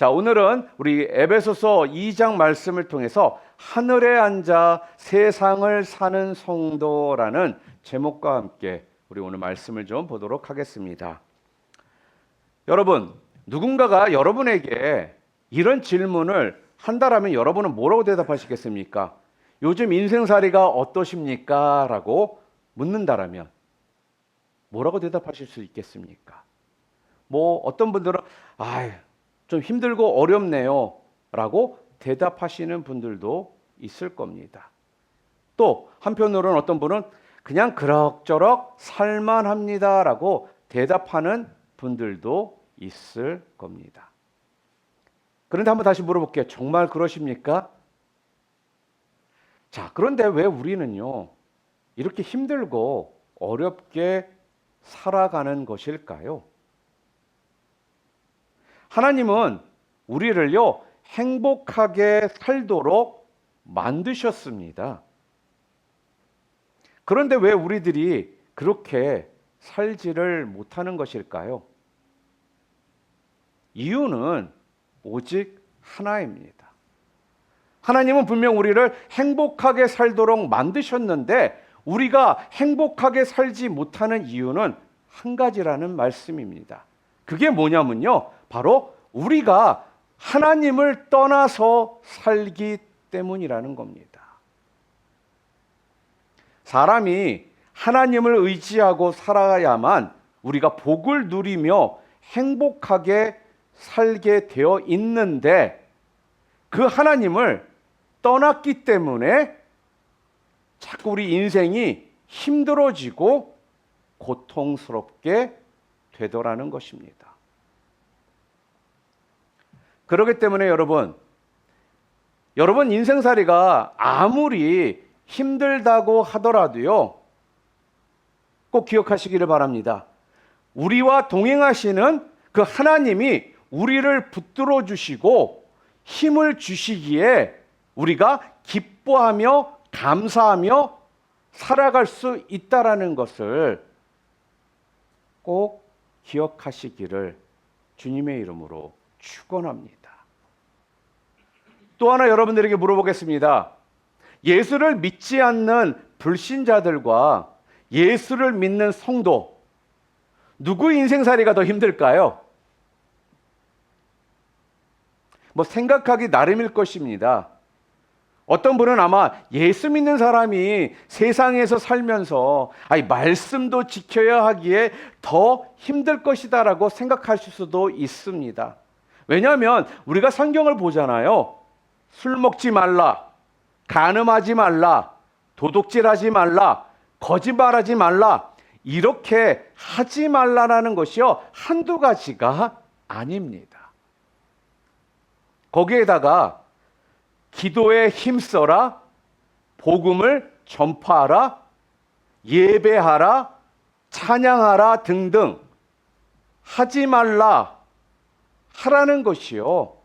자, 오늘은 우리 에베소서 2장 말씀을 통해서 하늘에 앉아 세상을 사는 성도라는 제목과 함께 우리 오늘 말씀을 좀 보도록 하겠습니다. 여러분, 누군가가 여러분에게 이런 질문을 한다라면 여러분은 뭐라고 대답하시겠습니까? 요즘 인생살이가 어떠십니까? 라고 묻는다라면 뭐라고 대답하실 수 있겠습니까? 어떤 분들은 좀 힘들고 어렵네요 라고 대답하시는 분들도 있을 겁니다. 또 한편으로는 어떤 분은 그냥 그럭저럭 살만합니다 라고 대답하는 분들도 있을 겁니다. 그런데 한번 다시 물어볼게요. 정말 그러십니까? 자, 그런데 왜 우리는요 이렇게 힘들고 어렵게 살아가는 것일까요? 하나님은 우리를요 행복하게 살도록 만드셨습니다. 그런데 왜 우리들이 그렇게 살지를 못하는 것일까요? 이유는 오직 하나입니다. 하나님은 분명 우리를 행복하게 살도록 만드셨는데 우리가 행복하게 살지 못하는 이유는 한 가지라는 말씀입니다. 그게 뭐냐면요, 바로 우리가 하나님을 떠나서 살기 때문이라는 겁니다. 사람이 하나님을 의지하고 살아야만 우리가 복을 누리며 행복하게 살게 되어 있는데 그 하나님을 떠났기 때문에 자꾸 우리 인생이 힘들어지고 고통스럽게 되더라는 것입니다. 그렇기 때문에 여러분 인생살이가 아무리 힘들다고 하더라도요 꼭 기억하시기를 바랍니다. 우리와 동행하시는 그 하나님이 우리를 붙들어 주시고 힘을 주시기에 우리가 기뻐하며 감사하며 살아갈 수 있다라는 것을 꼭 기억하시기를 주님의 이름으로 축원합니다. 또 하나 여러분들에게 물어보겠습니다. 예수를 믿지 않는 불신자들과 예수를 믿는 성도, 누구 인생살이가 더 힘들까요? 생각하기 나름일 것입니다. 어떤 분은 아마 예수 믿는 사람이 세상에서 살면서 말씀도 지켜야 하기에 더 힘들 것이다라고 생각하실 수도 있습니다. 왜냐하면 우리가 성경을 보잖아요. 술 먹지 말라, 간음하지 말라, 도둑질하지 말라, 거짓말하지 말라, 이렇게 하지 말라라는 것이요 한두 가지가 아닙니다. 거기에다가 기도에 힘써라, 복음을 전파하라, 예배하라, 찬양하라 등등 하지 말라 하라는 것이요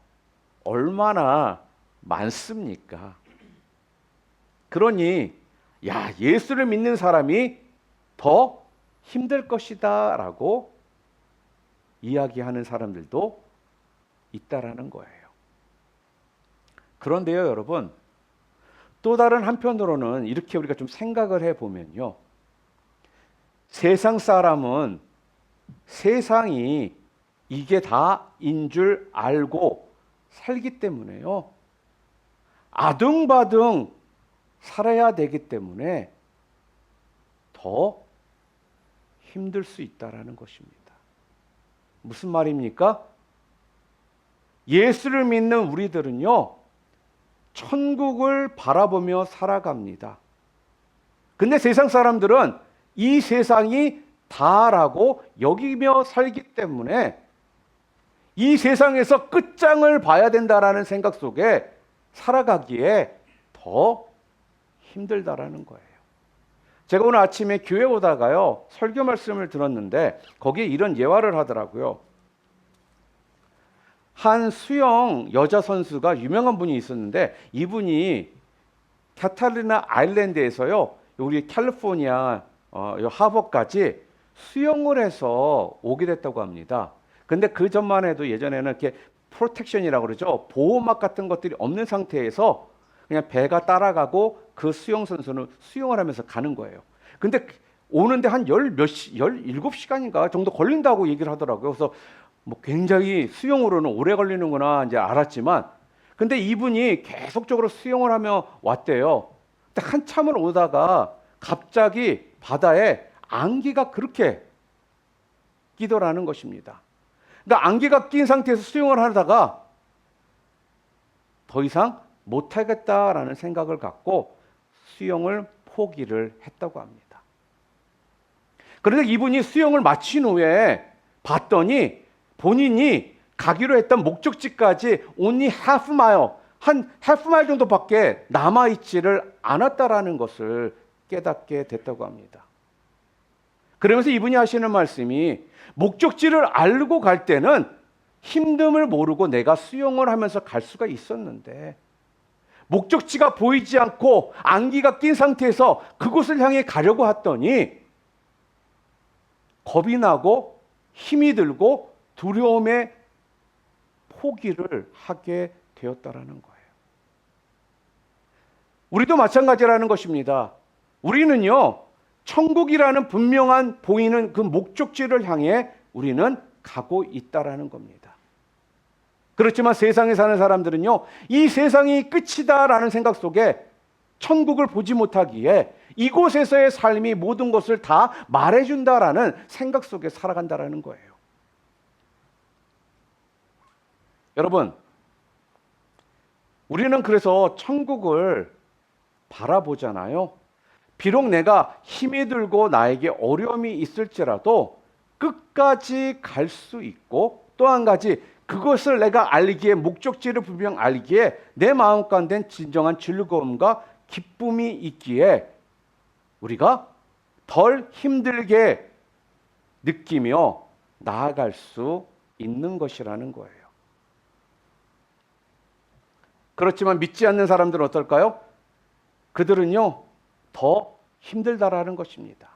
얼마나 많습니까? 그러니 예수를 믿는 사람이 더 힘들 것이다 라고 이야기하는 사람들도 있다라는 거예요. 그런데요 여러분, 또 다른 한편으로는 이렇게 우리가 좀 생각을 해보면요, 세상 사람은 세상이 이게 다인 줄 알고 살기 때문에요 아등바등 살아야 되기 때문에 더 힘들 수 있다라는 것입니다. 무슨 말입니까? 예수를 믿는 우리들은요 천국을 바라보며 살아갑니다. 근데 세상 사람들은 이 세상이 다라고 여기며 살기 때문에 이 세상에서 끝장을 봐야 된다라는 생각 속에 살아가기에 더 힘들다라는 거예요. 제가 오늘 아침에 교회 오다가요 설교 말씀을 들었는데 거기에 이런 예화를 하더라고요. 한 수영 여자 선수가 유명한 분이 있었는데 이분이 카탈리나 아일랜드에서요 우리 캘리포니아 하버까지 수영을 해서 오게 됐다고 합니다. 근데 그 전만 해도 예전에는 이렇게 프로텍션이라고 그러죠. 보호막 같은 것들이 없는 상태에서 그냥 배가 따라가고 그 수영 선수는 수영을 하면서 가는 거예요. 근데 오는데 한 17시간인가 정도 걸린다고 얘기를 하더라고요. 그래서 뭐 굉장히 수영으로는 오래 걸리는구나 이제 알았지만, 근데 이분이 계속적으로 수영을 하며 왔대요. 근데 한참을 오다가 갑자기 바다에 안개가 그렇게 끼더라는 것입니다. 그러니까 안개가 낀 상태에서 수영을 하다가 더 이상 못하겠다라는 생각을 갖고 수영을 포기를 했다고 합니다. 그런데 이분이 수영을 마친 후에 봤더니 본인이 가기로 했던 목적지까지 only half mile, 한 half mile 정도밖에 남아있지를 않았다라는 것을 깨닫게 됐다고 합니다. 그러면서 이분이 하시는 말씀이, 목적지를 알고 갈 때는 힘듦을 모르고 내가 수영을 하면서 갈 수가 있었는데, 목적지가 보이지 않고 안개가 낀 상태에서 그곳을 향해 가려고 했더니 겁이 나고 힘이 들고 두려움에 포기를 하게 되었다라는 거예요. 우리도 마찬가지라는 것입니다. 우리는요, 천국이라는 분명한 보이는 그 목적지를 향해 우리는 가고 있다라는 겁니다. 그렇지만 세상에 사는 사람들은요, 이 세상이 끝이다라는 생각 속에 천국을 보지 못하기에 이곳에서의 삶이 모든 것을 다 말해준다라는 생각 속에 살아간다라는 거예요. 여러분, 우리는 그래서 천국을 바라보잖아요. 비록 내가 힘이 들고 나에게 어려움이 있을지라도 끝까지 갈 수 있고, 또 한 가지 그것을 내가 알기에, 목적지를 분명 알기에 내 마음 가운데 진정한 즐거움과 기쁨이 있기에 우리가 덜 힘들게 느끼며 나아갈 수 있는 것이라는 거예요. 그렇지만 믿지 않는 사람들은 어떨까요? 그들은요, 더 힘들다라는 것입니다.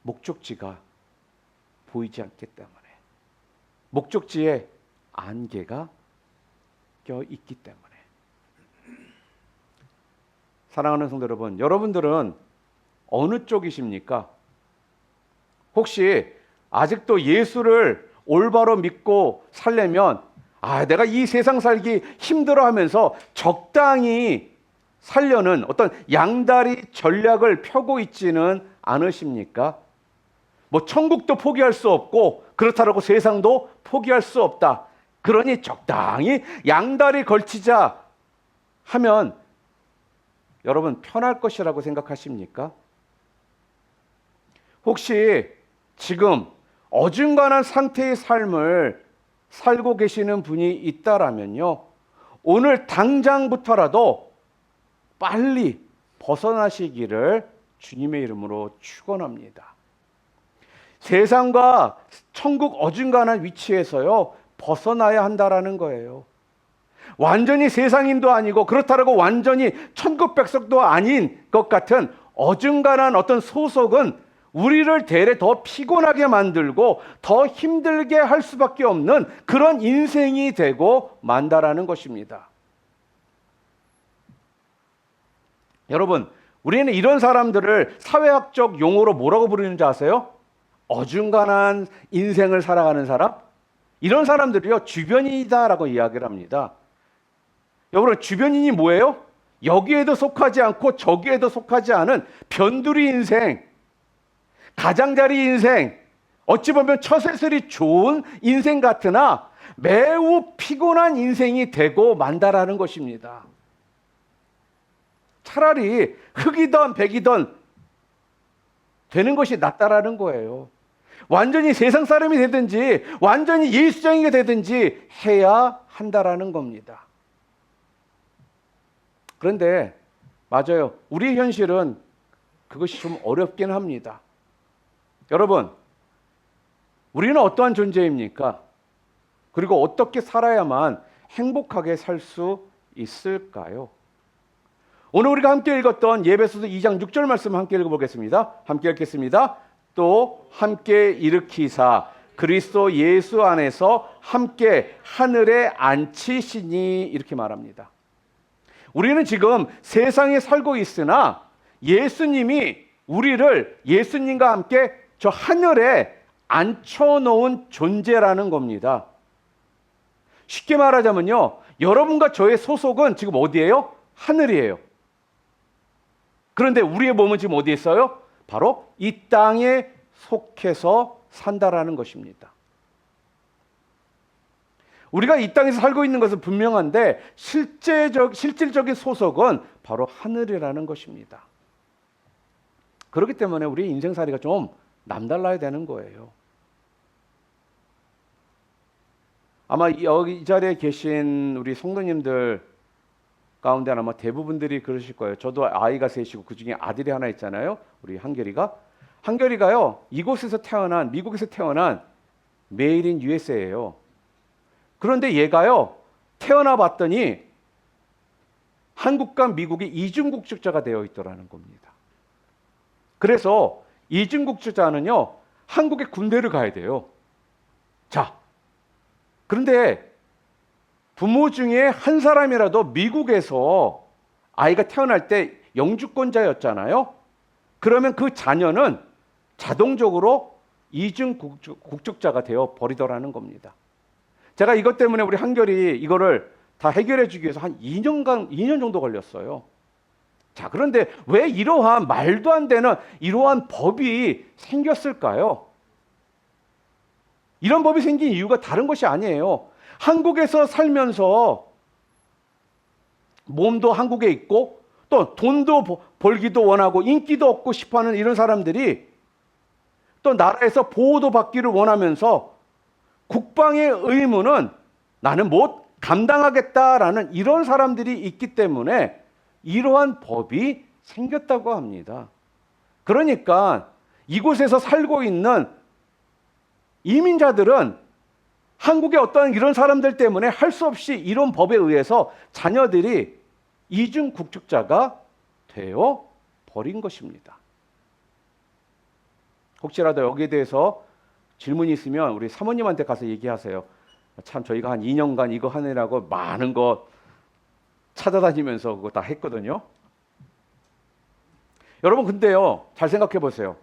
목적지가 보이지 않기 때문에, 목적지에 안개가 껴있기 때문에. 사랑하는 성도 여러분, 여러분들은 어느 쪽이십니까? 혹시 아직도 예수를 올바로 믿고 살려면 내가 이 세상 살기 힘들어하면서 적당히 살려는 어떤 양다리 전략을 펴고 있지는 않으십니까? 뭐 천국도 포기할 수 없고 그렇다고 세상도 포기할 수 없다. 그러니 적당히 양다리 걸치자 하면 여러분 편할 것이라고 생각하십니까? 혹시 지금 어중간한 상태의 삶을 살고 계시는 분이 있다라면요, 오늘 당장부터라도 빨리 벗어나시기를 주님의 이름으로 축원합니다. 세상과 천국 어중간한 위치에서요, 벗어나야 한다라는 거예요. 완전히 세상인도 아니고 그렇다고 완전히 천국 백성도 아닌 것 같은 어중간한 어떤 소속은 우리를 대래 더 피곤하게 만들고 더 힘들게 할 수밖에 없는 그런 인생이 되고 만다라는 것입니다. 여러분, 우리는 이런 사람들을 사회학적 용어로 뭐라고 부르는지 아세요? 어중간한 인생을 살아가는 사람? 이런 사람들이요, 주변인이다라고 이야기를 합니다. 여러분, 주변인이 뭐예요? 여기에도 속하지 않고 저기에도 속하지 않은 변두리 인생, 가장자리 인생, 어찌 보면 처세술이 좋은 인생 같으나 매우 피곤한 인생이 되고 만다라는 것입니다. 차라리 흑이던 백이던 되는 것이 낫다라는 거예요. 완전히 세상 사람이 되든지 완전히 예수장이가 되든지 해야 한다라는 겁니다. 그런데 맞아요. 우리의 현실은 그것이 좀 어렵긴 합니다. 여러분, 우리는 어떠한 존재입니까? 그리고 어떻게 살아야만 행복하게 살 수 있을까요? 오늘 우리가 함께 읽었던 예배소서 2장 6절 말씀 함께 읽어보겠습니다. 함께 읽겠습니다. 또 함께 일으키사 그리스도 예수 안에서 함께 하늘에 앉히시니 이렇게 말합니다. 우리는 지금 세상에 살고 있으나 예수님이 우리를 예수님과 함께 저 하늘에 앉혀놓은 존재라는 겁니다. 쉽게 말하자면요, 여러분과 저의 소속은 지금 어디예요? 하늘이에요. 그런데 우리의 몸은 지금 어디에 있어요? 바로 이 땅에 속해서 산다라는 것입니다. 우리가 이 땅에서 살고 있는 것은 분명한데 실질적인 소속은 바로 하늘이라는 것입니다. 그렇기 때문에 우리 인생살이가 좀 남달라야 되는 거예요. 아마 여기 이 자리에 계신 우리 성도님들 가운데는 아마 대부분들이 그러실 거예요. 저도 아이가 셋이고 그중에 아들이 하나 있잖아요. 우리 한결이가요. 이곳에서 태어난, 미국에서 태어난 메이드 인 USA예요. 그런데 얘가요, 태어나 봤더니 한국과 미국이 이중국적자가 되어 있더라는 겁니다. 그래서 이중국적자는요, 한국에 군대를 가야 돼요. 자, 그런데 부모 중에 한 사람이라도 미국에서 아이가 태어날 때 영주권자였잖아요. 그러면 그 자녀는 자동적으로 이중국적자가 되어 버리더라는 겁니다. 제가 이것 때문에 우리 한결이 이거를 다 해결해 주기 위해서 한 2년 정도 걸렸어요. 자, 그런데 왜 이러한 말도 안 되는 이러한 법이 생겼을까요? 이런 법이 생긴 이유가 다른 것이 아니에요. 한국에서 살면서 몸도 한국에 있고 또 돈도 벌기도 원하고 인기도 얻고 싶어하는 이런 사람들이 또 나라에서 보호도 받기를 원하면서 국방의 의무는 나는 못 감당하겠다라는 이런 사람들이 있기 때문에 이러한 법이 생겼다고 합니다. 그러니까 이곳에서 살고 있는 이민자들은 한국의 어떤 이런 사람들 때문에 할 수 없이 이런 법에 의해서 자녀들이 이중 국적자가 되어 버린 것입니다. 혹시라도 여기에 대해서 질문이 있으면 우리 사모님한테 가서 얘기하세요. 참 저희가 한 2년간 이거 하느라고 많은 거 찾아다니면서 그거 다 했거든요. 여러분 근데요, 잘 생각해 보세요.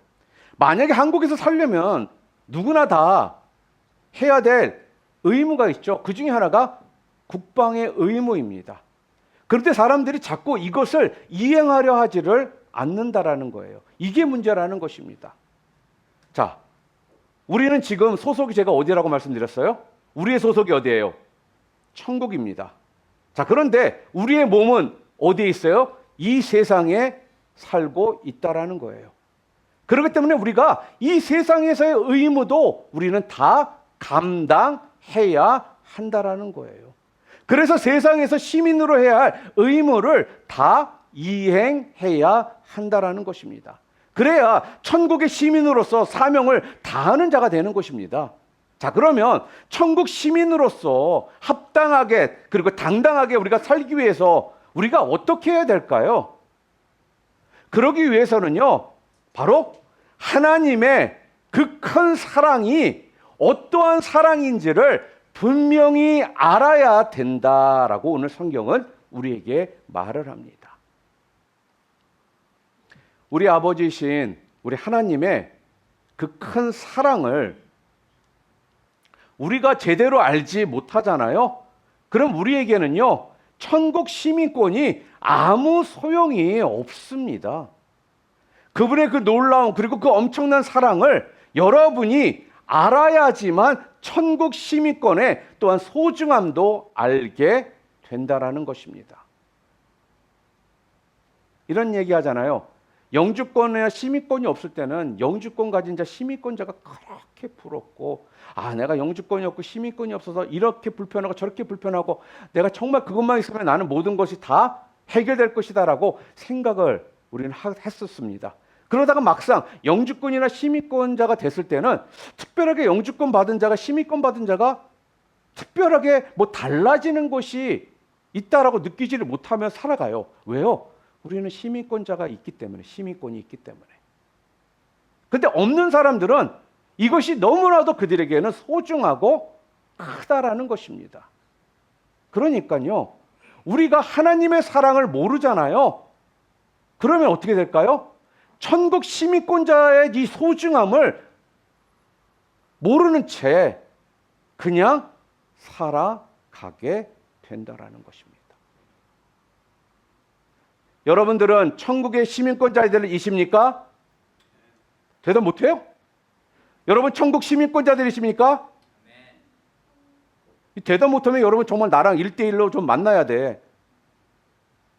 만약에 한국에서 살려면 누구나 다 해야 될 의무가 있죠. 그 중에 하나가 국방의 의무입니다. 그런데 사람들이 자꾸 이것을 이행하려 하지를 않는다라는 거예요. 이게 문제라는 것입니다. 자, 우리는 지금 소속이 제가 어디라고 말씀드렸어요? 우리의 소속이 어디예요? 천국입니다. 자, 그런데 우리의 몸은 어디에 있어요? 이 세상에 살고 있다라는 거예요. 그렇기 때문에 우리가 이 세상에서의 의무도 우리는 다 감당해야 한다라는 거예요. 그래서 세상에서 시민으로 해야 할 의무를 다 이행해야 한다라는 것입니다. 그래야 천국의 시민으로서 사명을 다하는 자가 되는 것입니다. 자, 그러면 천국 시민으로서 합당하게 그리고 당당하게 우리가 살기 위해서 우리가 어떻게 해야 될까요? 그러기 위해서는요, 바로 하나님의 그 큰 사랑이 어떠한 사랑인지를 분명히 알아야 된다라고 오늘 성경은 우리에게 말을 합니다. 우리 아버지이신 우리 하나님의 그 큰 사랑을 우리가 제대로 알지 못하잖아요. 그럼 우리에게는요, 천국 시민권이 아무 소용이 없습니다. 그분의 그 놀라운 그리고 그 엄청난 사랑을 여러분이 알아야지만 천국 시민권의 또한 소중함도 알게 된다라는 것입니다. 이런 얘기 하잖아요. 영주권이나 시민권이 없을 때는 영주권 가진 자, 시민권자가 그렇게 부럽고, 아, 내가 영주권이 없고 시민권이 없어서 이렇게 불편하고 저렇게 불편하고 내가 정말 그것만 있으면 나는 모든 것이 다 해결될 것이다라고 생각을 우리는 했었습니다. 그러다가 막상 영주권이나 시민권자가 됐을 때는 특별하게 영주권 받은 자가 시민권 받은 자가 특별하게 뭐 달라지는 것이 있다라고 느끼지를 못하며 살아가요. 왜요? 우리는 시민권자가 있기 때문에, 시민권이 있기 때문에. 근데 없는 사람들은 이것이 너무나도 그들에게는 소중하고 크다라는 것입니다. 그러니까요, 우리가 하나님의 사랑을 모르잖아요. 그러면 어떻게 될까요? 천국 시민권자의 이 소중함을 모르는 채 그냥 살아가게 된다라는 것입니다. 여러분들은 천국의 시민권자들이십니까? 대답 못해요? 여러분 천국 시민권자들이십니까? 대답 못하면 여러분 정말 나랑 1대1로 좀 만나야 돼.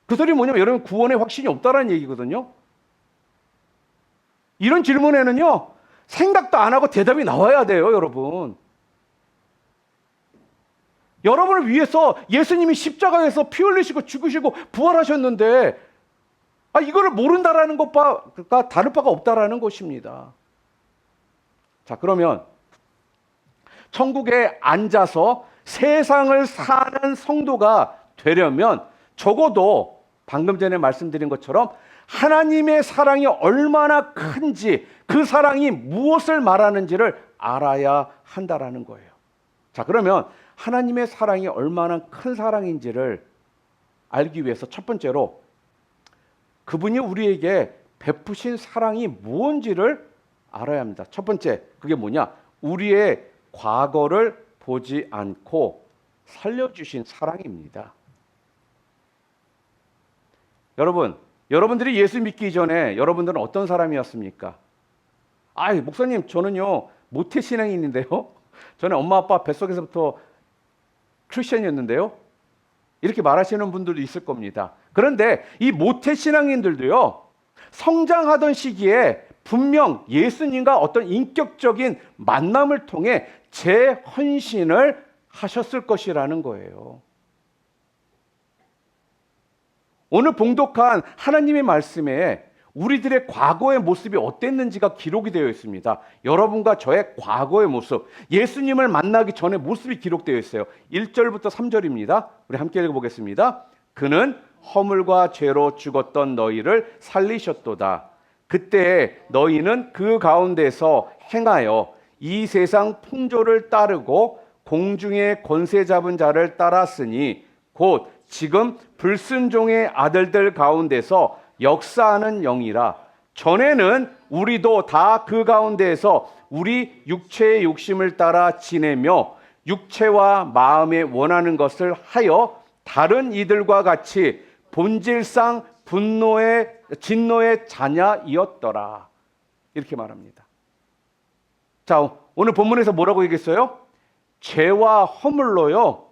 그 소리 뭐냐면 여러분 구원의 확신이 없다라는 얘기거든요. 이런 질문에는요, 생각도 안 하고 대답이 나와야 돼요, 여러분. 여러분을 위해서 예수님이 십자가에서 피 흘리시고 죽으시고 부활하셨는데, 이거를 모른다라는 것과 다를 바가 없다라는 것입니다. 자, 그러면 천국에 앉아서 세상을 사는 성도가 되려면 적어도 방금 전에 말씀드린 것처럼 하나님의 사랑이 얼마나 큰지, 그 사랑이 무엇을 말하는지를 알아야 한다라는 거예요. 자, 그러면 하나님의 사랑이 얼마나 큰 사랑인지를 알기 위해서 첫 번째로 그분이 우리에게 베푸신 사랑이 무엇인지를 알아야 합니다. 첫 번째, 그게 뭐냐? 우리의 과거를 보지 않고 살려주신 사랑입니다. 여러분들이 예수 믿기 전에 여러분들은 어떤 사람이었습니까? 목사님, 저는요, 모태신앙인인데요. 저는 엄마 아빠 뱃속에서부터 크리스천이었는데요. 이렇게 말하시는 분들도 있을 겁니다. 그런데 이 모태신앙인들도요, 성장하던 시기에 분명 예수님과 어떤 인격적인 만남을 통해 재헌신을 하셨을 것이라는 거예요. 오늘 봉독한 하나님의 말씀에 우리들의 과거의 모습이 어땠는지가 기록이 되어 있습니다. 여러분과 저의 과거의 모습, 예수님을 만나기 전의 모습이 기록되어 있어요. 1절부터 3절입니다. 우리 함께 읽어보겠습니다. 그는 허물과 죄로 죽었던 너희를 살리셨도다. 그때 너희는 그 가운데서 행하여 이 세상 풍조를 따르고 공중의 권세 잡은 자를 따랐으니 곧 지금 불순종의 아들들 가운데서 역사하는 영이라. 전에는 우리도 다 그 가운데에서 우리 육체의 욕심을 따라 지내며 육체와 마음에 원하는 것을 하여 다른 이들과 같이 본질상 진노의 자녀이었더라. 이렇게 말합니다. 자, 오늘 본문에서 뭐라고 얘기했어요? 죄와 허물로요,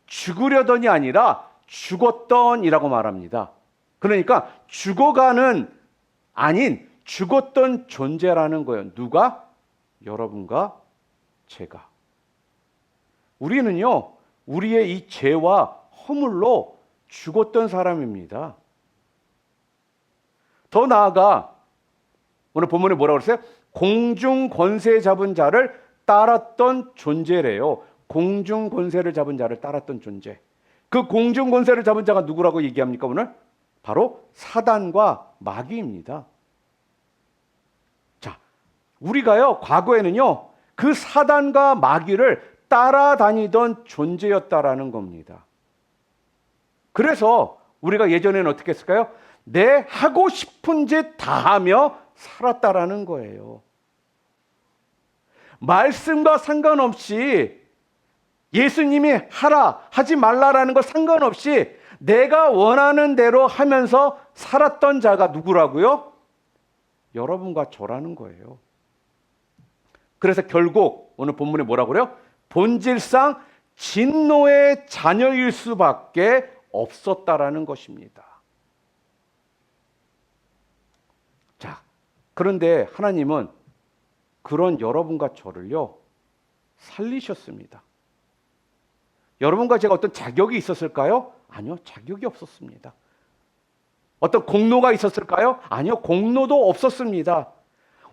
죽으려더니 아니라 죽었던이라고 말합니다. 그러니까 죽어가는 아닌 죽었던 존재라는 거예요. 누가? 여러분과 제가. 우리는요, 우리의 이 죄와 허물로 죽었던 사람입니다. 더 나아가 오늘 본문에 뭐라고 그랬어요? 공중 권세 잡은 자를 따랐던 존재래요. 공중 권세를 잡은 자를 따랐던 존재. 그 공중 권세를 잡은 자가 누구라고 얘기합니까, 오늘? 바로 사단과 마귀입니다. 자, 우리가요, 과거에는요, 그 사단과 마귀를 따라다니던 존재였다라는 겁니다. 그래서 우리가 예전에는 어떻게 했을까요? 내 하고 싶은 짓 다 하며 살았다라는 거예요. 말씀과 상관없이 예수님이 하라, 하지 말라라는 거 상관없이 내가 원하는 대로 하면서 살았던 자가 누구라고요? 여러분과 저라는 거예요. 그래서 결국 오늘 본문에 뭐라고 그래요? 본질상 진노의 자녀일 수밖에 없었다라는 것입니다. 자, 그런데 하나님은 그런 여러분과 저를요, 살리셨습니다. 여러분과 제가 어떤 자격이 있었을까요? 아니요, 자격이 없었습니다. 어떤 공로가 있었을까요? 아니요, 공로도 없었습니다.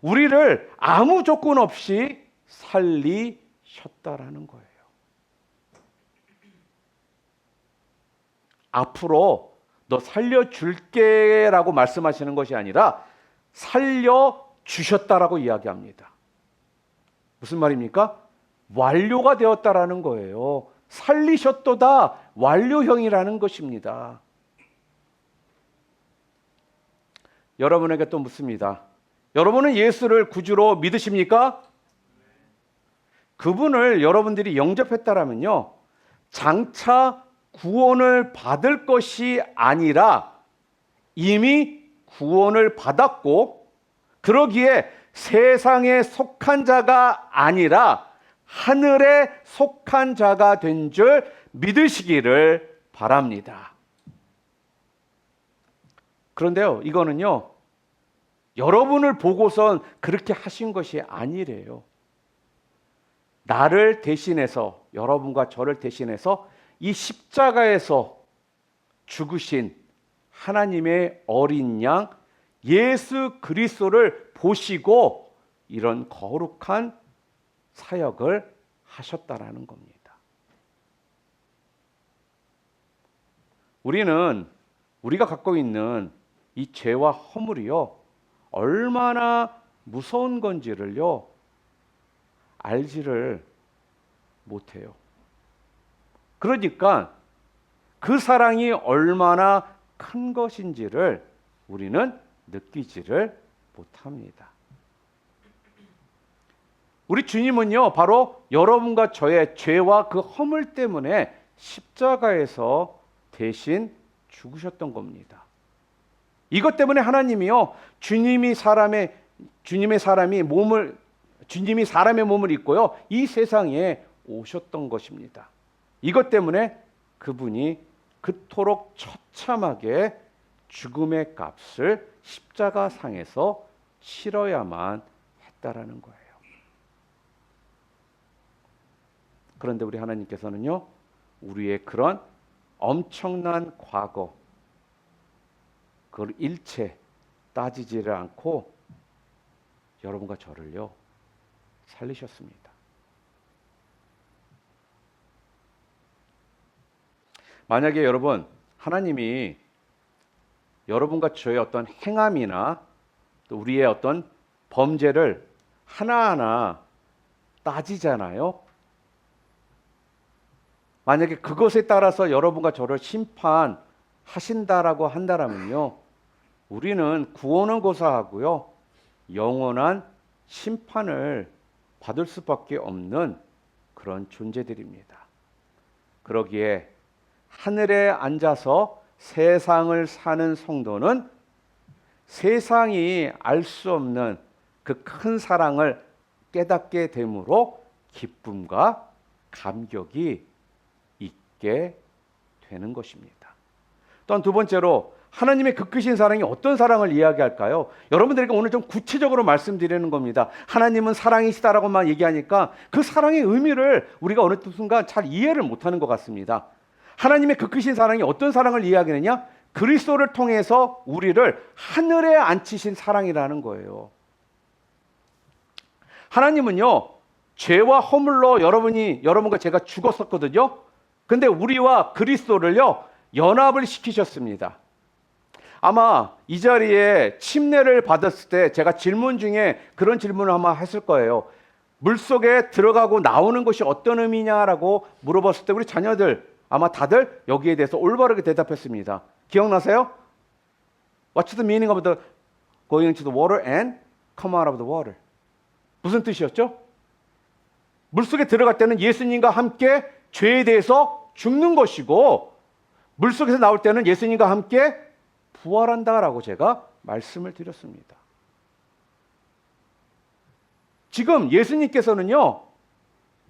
우리를 아무 조건 없이 살리셨다라는 거예요. 앞으로 너 살려줄게라고 말씀하시는 것이 아니라 살려주셨다라고 이야기합니다. 무슨 말입니까? 완료가 되었다라는 거예요. 살리셨도다 완료형이라는 것입니다. 여러분에게 또 묻습니다. 여러분은 예수를 구주로 믿으십니까? 그분을 여러분들이 영접했다라면요, 장차 구원을 받을 것이 아니라 이미 구원을 받았고, 그러기에 세상에 속한 자가 아니라 하늘에 속한 자가 된 줄 믿으시기를 바랍니다. 그런데요, 이거는요, 여러분을 보고선 그렇게 하신 것이 아니래요. 나를 대신해서, 여러분과 저를 대신해서 이 십자가에서 죽으신 하나님의 어린 양 예수 그리스도를 보시고 이런 거룩한 사역을 하셨다라는 겁니다. 우리가 갖고 있는 이 죄와 허물이요, 얼마나 무서운 건지를요, 알지를 못해요. 그러니까 그 사랑이 얼마나 큰 것인지를 우리는 느끼지를 못합니다. 우리 주님은요, 바로 여러분과 저의 죄와 그 허물 때문에 십자가에서 대신 죽으셨던 겁니다. 이것 때문에 하나님이요, 주님이 사람의 몸을 입고요, 이 세상에 오셨던 것입니다. 이것 때문에 그분이 그토록 처참하게 죽음의 값을 십자가상에서 치러야만 했다라는 거예요. 그런데 우리 하나님께서는요, 우리의 그런 엄청난 과거, 그걸 일체 따지지를 않고 여러분과 저를요, 살리셨습니다. 만약에 여러분, 하나님이 여러분과 저의 어떤 행함이나 또 우리의 어떤 범죄를 하나하나 따지잖아요. 만약에 그것에 따라서 여러분과 저를 심판하신다라고 한다면요, 우리는 구원은 고사하고요, 영원한 심판을 받을 수밖에 없는 그런 존재들입니다. 그러기에 하늘에 앉아서 세상을 사는 성도는 세상이 알 수 없는 그 큰 사랑을 깨닫게 되므로 기쁨과 감격이 있게 되는 것입니다. 또한 두 번째로, 하나님의 그 크신 사랑이 어떤 사랑을 이야기할까요? 여러분들에게 오늘 좀 구체적으로 말씀드리는 겁니다. 하나님은 사랑이시다라고만 얘기하니까 그 사랑의 의미를 우리가 어느 순간 잘 이해를 못하는 것 같습니다. 하나님의 그 크신 사랑이 어떤 사랑을 이야기하느냐? 그리스도를 통해서 우리를 하늘에 앉히신 사랑이라는 거예요. 하나님은요, 죄와 허물로 여러분과 제가 죽었었거든요. 근데 우리와 그리스도를요, 연합을 시키셨습니다. 아마 이 자리에 침례를 받았을 때 제가 질문 중에 그런 질문을 아마 했을 거예요. 물속에 들어가고 나오는 것이 어떤 의미냐라고 물어봤을 때 우리 자녀들 아마 다들 여기에 대해서 올바르게 대답했습니다. 기억나세요? What's the meaning of the going into the water and come out of the water? 무슨 뜻이었죠? 물속에 들어갈 때는 예수님과 함께 죄에 대해서 죽는 것이고, 물속에서 나올 때는 예수님과 함께 부활한다라고 제가 말씀을 드렸습니다. 지금 예수님께서는요,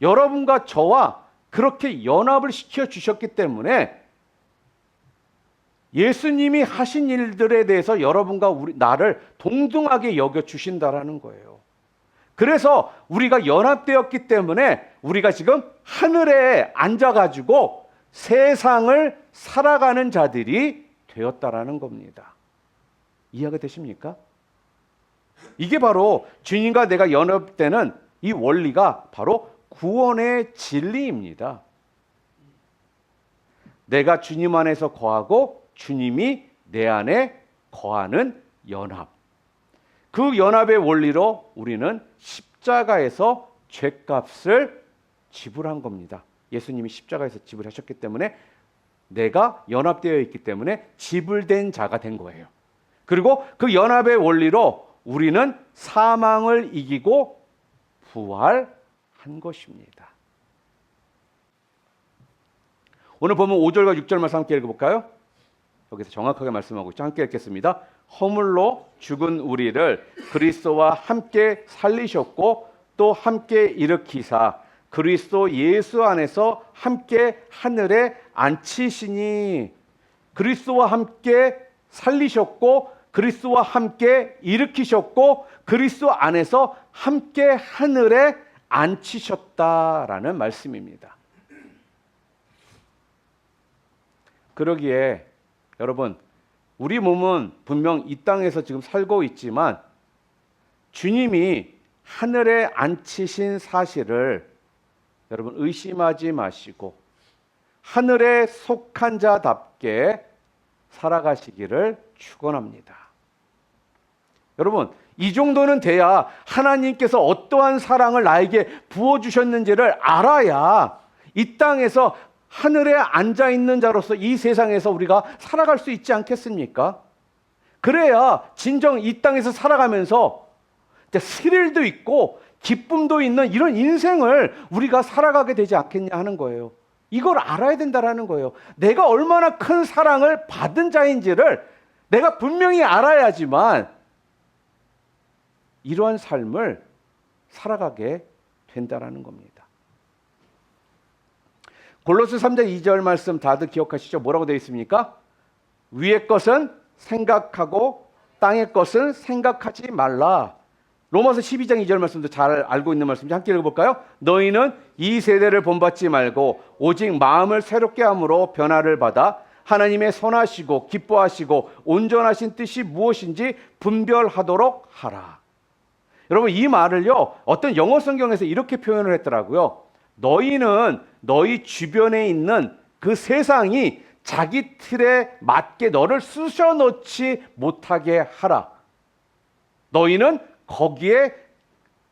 여러분과 저와 그렇게 연합을 시켜 주셨기 때문에 예수님이 하신 일들에 대해서 여러분과 나를 동등하게 여겨 주신다라는 거예요. 그래서 우리가 연합되었기 때문에 우리가 지금 하늘에 앉아가지고 세상을 살아가는 자들이 되었다라는 겁니다. 이해가 되십니까? 이게 바로 주님과 내가 연합되는 이 원리가 바로 구원의 진리입니다. 내가 주님 안에서 거하고 주님이 내 안에 거하는 연합. 그 연합의 원리로 우리는 십자가에서 죄값을 지불한 겁니다. 예수님이 십자가에서 지불하셨기 때문에 내가 연합되어 있기 때문에 지불된 자가 된 거예요. 그리고 그 연합의 원리로 우리는 사망을 이기고 부활한 것입니다. 오늘 보면 5절과 6절 말씀 함께 읽어볼까요? 여기서 정확하게 말씀하고 있죠. 함께 읽겠습니다. 허물로 죽은 우리를 그리스도와 함께 살리셨고 또 함께 일으키사 그리스도 예수 안에서 함께 하늘에 앉히시니, 그리스도와 함께 살리셨고 그리스도와 함께 일으키셨고 그리스도 안에서 함께 하늘에 앉히셨다라는 말씀입니다. 그러기에 여러분, 우리 몸은 분명 이 땅에서 지금 살고 있지만 주님이 하늘에 앉히신 사실을 여러분 의심하지 마시고 하늘에 속한 자답게 살아가시기를 축원합니다. 여러분, 이 정도는 돼야 하나님께서 어떠한 사랑을 나에게 부어주셨는지를 알아야 이 땅에서 하늘에 앉아있는 자로서 이 세상에서 우리가 살아갈 수 있지 않겠습니까? 그래야 진정 이 땅에서 살아가면서 스릴도 있고 기쁨도 있는 이런 인생을 우리가 살아가게 되지 않겠냐 하는 거예요. 이걸 알아야 된다는 거예요. 내가 얼마나 큰 사랑을 받은 자인지를 내가 분명히 알아야지만 이러한 삶을 살아가게 된다는 겁니다. 골로새 3장 2절 말씀 다들 기억하시죠? 뭐라고 되어 있습니까? 위의 것은 생각하고 땅의 것은 생각하지 말라. 로마서 12장 2절 말씀도 잘 알고 있는 말씀인지 함께 읽어볼까요? 너희는 이 세대를 본받지 말고 오직 마음을 새롭게 함으로 변화를 받아 하나님의 선하시고 기뻐하시고 온전하신 뜻이 무엇인지 분별하도록 하라. 여러분, 이 말을요, 어떤 영어 성경에서 이렇게 표현을 했더라고요. 너희는 너희 주변에 있는 그 세상이 자기 틀에 맞게 너를 쑤셔 넣지 못하게 하라. 너희는 거기에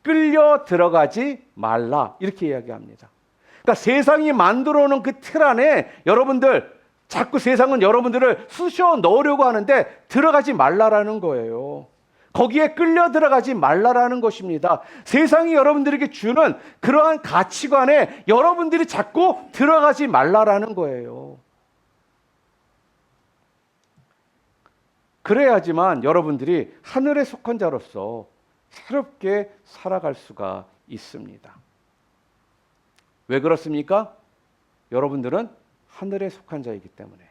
끌려 들어가지 말라. 이렇게 이야기합니다. 그러니까 세상이 만들어 놓은 그 틀 안에 여러분들, 자꾸 세상은 여러분들을 쑤셔 넣으려고 하는데 들어가지 말라라는 거예요. 거기에 끌려 들어가지 말라라는 것입니다. 세상이 여러분들에게 주는 그러한 가치관에 여러분들이 자꾸 들어가지 말라라는 거예요. 그래야지만 여러분들이 하늘에 속한 자로서 새롭게 살아갈 수가 있습니다. 왜 그렇습니까? 여러분들은 하늘에 속한 자이기 때문에,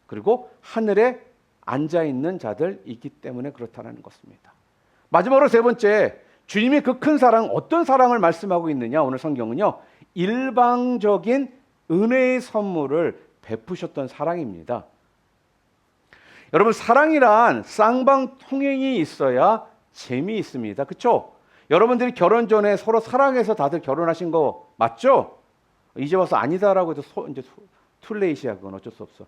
그리고 하늘에 앉아있는 자들이기 때문에 그렇다는 것입니다. 마지막으로 세 번째, 주님이 그 큰 사랑, 어떤 사랑을 말씀하고 있느냐? 오늘 성경은요, 일방적인 은혜의 선물을 베푸셨던 사랑입니다. 여러분, 사랑이란 쌍방통행이 있어야 재미있습니다. 그렇죠? 여러분들이 결혼 전에 서로 사랑해서 다들 결혼하신 거 맞죠? 이제 와서 아니다라고 해도 이제 툴레이시야. 그건 어쩔 수 없어.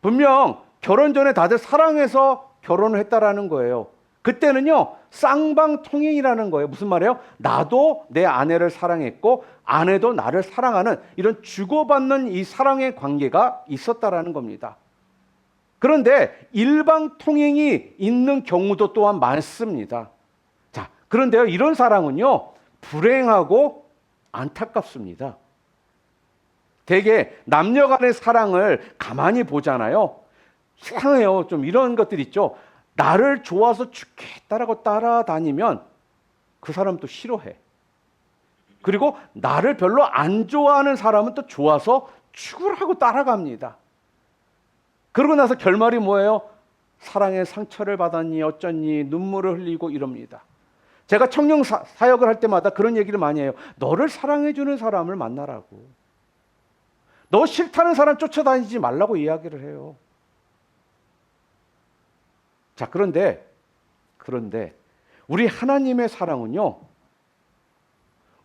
분명 결혼 전에 다들 사랑해서 결혼을 했다라는 거예요. 그때는요, 쌍방통행이라는 거예요. 무슨 말이에요? 나도 내 아내를 사랑했고 아내도 나를 사랑하는 이런 주고받는 이 사랑의 관계가 있었다라는 겁니다. 그런데 일방통행이 있는 경우도 또한 많습니다. 자, 그런데요, 이런 사랑은요, 불행하고 안타깝습니다. 대개 남녀 간의 사랑을 가만히 보잖아요. 이상해요. 좀 이런 것들 있죠. 나를 좋아서 죽겠다라고 따라다니면 그 사람 또 싫어해. 그리고 나를 별로 안 좋아하는 사람은 또 좋아서 죽으라고 따라갑니다. 그러고 나서 결말이 뭐예요? 사랑의 상처를 받았니 어쩌니 눈물을 흘리고 이럽니다. 제가 청년 사역을 할 때마다 그런 얘기를 많이 해요. 너를 사랑해주는 사람을 만나라고. 너 싫다는 사람 쫓아다니지 말라고 이야기를 해요. 자, 그런데 우리 하나님의 사랑은요,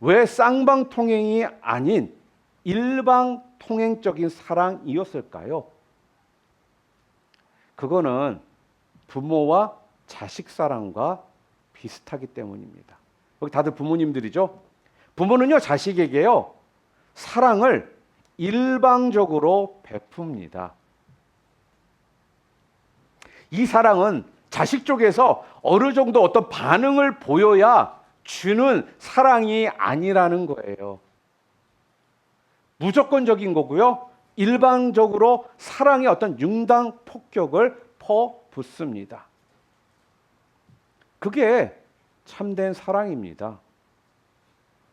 왜 쌍방통행이 아닌 일방통행적인 사랑이었을까요? 그거는 부모와 자식 사랑과 비슷하기 때문입니다. 여기 다들 부모님들이죠? 부모는요, 자식에게요, 사랑을 일방적으로 베풉니다. 이 사랑은 자식 쪽에서 어느 정도 어떤 반응을 보여야 주는 사랑이 아니라는 거예요. 무조건적인 거고요. 일방적으로 사랑의 어떤 융당 폭격을 퍼붓습니다. 그게 참된 사랑입니다.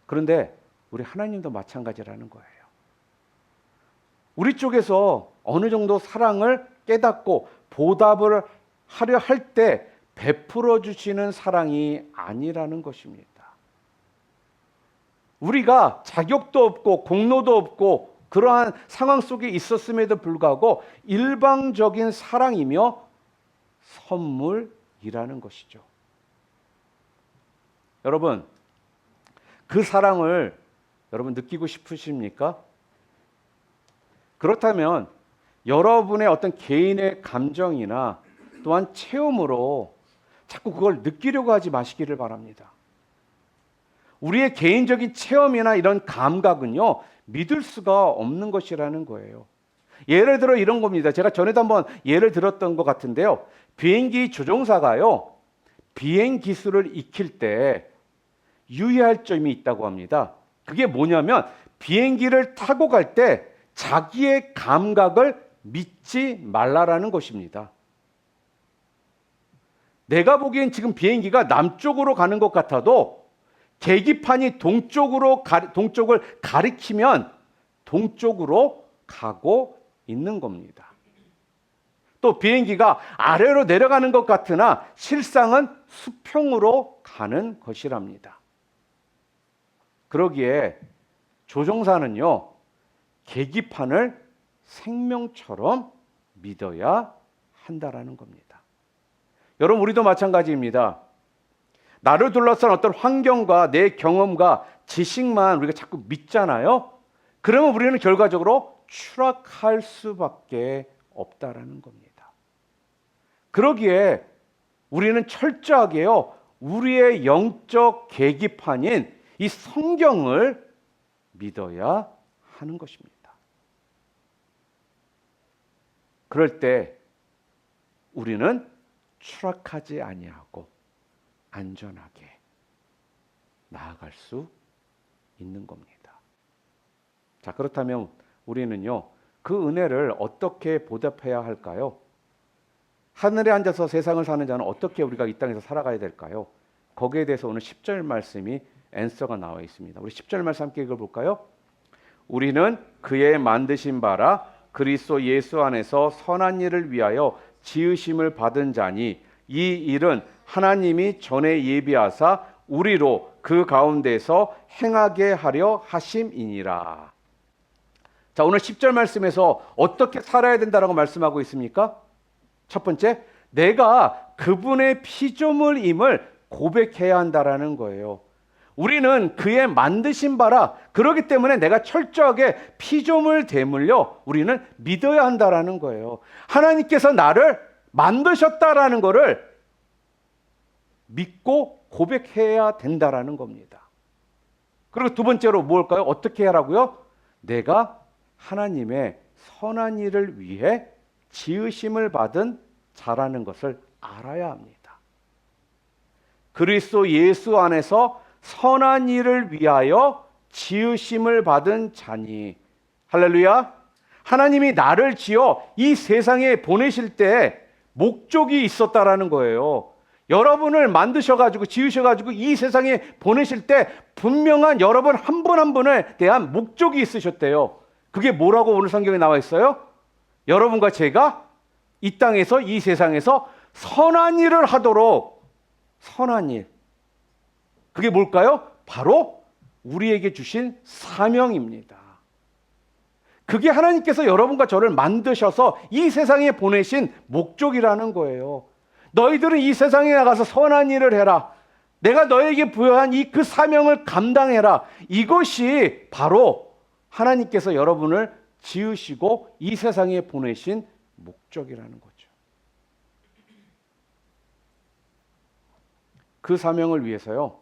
그런데 우리 하나님도 마찬가지라는 거예요. 우리 쪽에서 어느 정도 사랑을 깨닫고 보답을 하려 할 때 베풀어 주시는 사랑이 아니라는 것입니다. 우리가 자격도 없고 공로도 없고 그러한 상황 속에 있었음에도 불구하고 일방적인 사랑이며 선물이라는 것이죠. 여러분, 그 사랑을 여러분 느끼고 싶으십니까? 그렇다면 여러분의 어떤 개인의 감정이나 또한 체험으로 자꾸 그걸 느끼려고 하지 마시기를 바랍니다. 우리의 개인적인 체험이나 이런 감각은요, 믿을 수가 없는 것이라는 거예요. 예를 들어 이런 겁니다. 제가 전에도 한번 예를 들었던 것 같은데요. 비행기 조종사가요, 비행 기술을 익힐 때 유의할 점이 있다고 합니다. 그게 뭐냐면 비행기를 타고 갈 때 자기의 감각을 믿지 말라라는 것입니다. 내가 보기엔 지금 비행기가 남쪽으로 가는 것 같아도 계기판이 동쪽을 가리키면 동쪽으로 가고 있는 겁니다. 또 비행기가 아래로 내려가는 것 같으나 실상은 수평으로 가는 것이랍니다. 그러기에 조종사는요, 계기판을 생명처럼 믿어야 한다라는 겁니다. 여러분, 우리도 마찬가지입니다. 나를 둘러싼 어떤 환경과 내 경험과 지식만 우리가 자꾸 믿잖아요. 그러면 우리는 결과적으로 추락할 수밖에 없다라는 겁니다. 그러기에 우리는 철저하게요, 우리의 영적 계기판인 이 성경을 믿어야 하는 것입니다. 그럴 때 우리는 추락하지 아니하고 안전하게 나아갈 수 있는 겁니다. 자, 그렇다면 우리는요, 그 은혜를 어떻게 보답해야 할까요? 하늘에 앉아서 세상을 사는 자는 어떻게 우리가 이 땅에서 살아가야 될까요? 거기에 대해서 오늘 10절 말씀이 앤서가 나와 있습니다. 우리 10절 말씀 함께 읽어볼까요? 우리는 그의 만드신 바라 그리스도 예수 안에서 선한 일을 위하여 지으심을 받은 자니 이 일은 하나님이 전에 예비하사 우리로 그 가운데서 행하게 하려 하심이니라. 자, 오늘 10절 말씀에서 어떻게 살아야 된다라고 말씀하고 있습니까? 첫 번째, 내가 그분의 피조물임을 고백해야 한다라는 거예요. 우리는 그의 만드신 바라, 그렇기 때문에 내가 철저하게 피조물됨을요, 우리는 믿어야 한다라는 거예요. 하나님께서 나를 만드셨다라는 거를 믿고 고백해야 된다라는 겁니다. 그리고 두 번째로 뭘까요? 어떻게 하라고요? 내가 하나님의 선한 일을 위해 지으심을 받은 자라는 것을 알아야 합니다. 그리스도 예수 안에서 선한 일을 위하여 지으심을 받은 자니. 할렐루야. 하나님이 나를 지어 이 세상에 보내실 때 목적이 있었다라는 거예요. 여러분을 만드셔가지고 지으셔가지고 이 세상에 보내실 때 분명한 여러분 한 분 한 분에 대한 목적이 있으셨대요. 그게 뭐라고 오늘 성경에 나와 있어요? 여러분과 제가 이 땅에서 이 세상에서 선한 일을 하도록, 선한 일, 그게 뭘까요? 바로 우리에게 주신 사명입니다. 그게 하나님께서 여러분과 저를 만드셔서 이 세상에 보내신 목적이라는 거예요. 너희들은 이 세상에 나가서 선한 일을 해라. 내가 너에게 부여한 이 그 사명을 감당해라. 이것이 바로 하나님께서 여러분을 지으시고 이 세상에 보내신 목적이라는 거죠. 그 사명을 위해서요,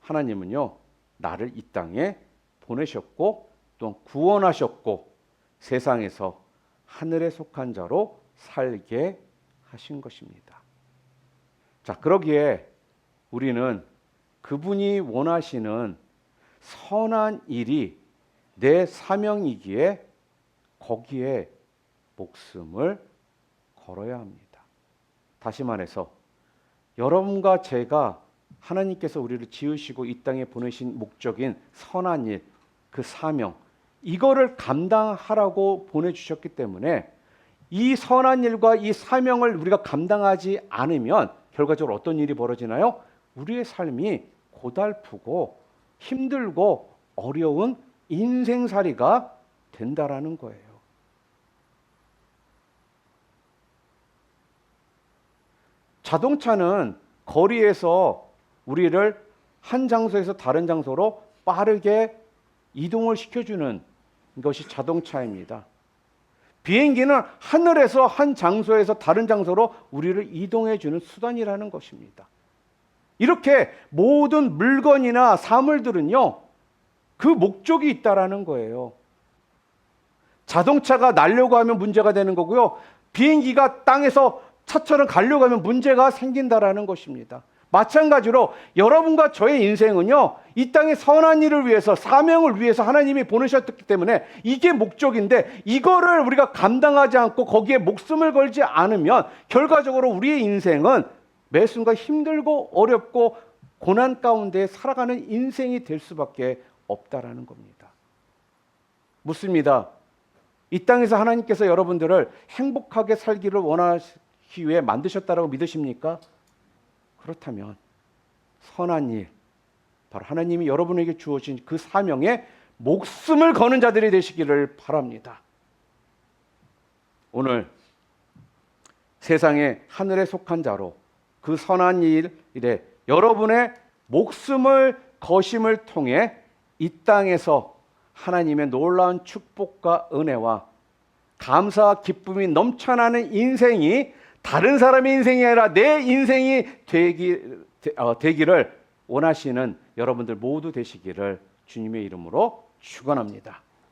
하나님은요, 나를 이 땅에 보내셨고 또 구원하셨고 세상에서 하늘에 속한 자로 살게 하신 것입니다. 자, 그러기에 우리는 그분이 원하시는 선한 일이 내 사명이기에 거기에 목숨을 걸어야 합니다. 다시 말해서 여러분과 제가 하나님께서 우리를 지으시고 이 땅에 보내신 목적인 선한 일, 그 사명, 이거를 감당하라고 보내주셨기 때문에 이 선한 일과 이 사명을 우리가 감당하지 않으면 결과적으로 어떤 일이 벌어지나요? 우리의 삶이 고달프고 힘들고 어려운 인생살이가 된다라는 거예요. 자동차는 거리에서 우리를 한 장소에서 다른 장소로 빠르게 이동을 시켜주는 것이 자동차입니다. 비행기는 하늘에서 한 장소에서 다른 장소로 우리를 이동해주는 수단이라는 것입니다. 이렇게 모든 물건이나 사물들은요, 그 목적이 있다라는 거예요. 자동차가 날려고 하면 문제가 되는 거고요. 비행기가 땅에서 차처럼 가려고 하면 문제가 생긴다라는 것입니다. 마찬가지로 여러분과 저의 인생은요, 이 땅의 선한 일을 위해서, 사명을 위해서 하나님이 보내셨기 때문에 이게 목적인데, 이거를 우리가 감당하지 않고 거기에 목숨을 걸지 않으면 결과적으로 우리의 인생은 매 순간 힘들고 어렵고 고난 가운데 살아가는 인생이 될 수밖에 없다라는 겁니다. 묻습니다. 이 땅에서 하나님께서 여러분들을 행복하게 살기를 원하시기 위해 만드셨다라고 믿으십니까? 그렇다면 선한 일, 바로 하나님이 여러분에게 주어진 그 사명에 목숨을 거는 자들이 되시기를 바랍니다. 오늘 세상에 하늘에 속한 자로 그 선한 일에 여러분의 목숨을 거심을 통해 이 땅에서 하나님의 놀라운 축복과 은혜와 감사와 기쁨이 넘쳐나는 인생이 다른 사람의 인생이 아니라 내 인생이 되기를 원하시는 여러분들 모두 되시기를 주님의 이름으로 축원합니다.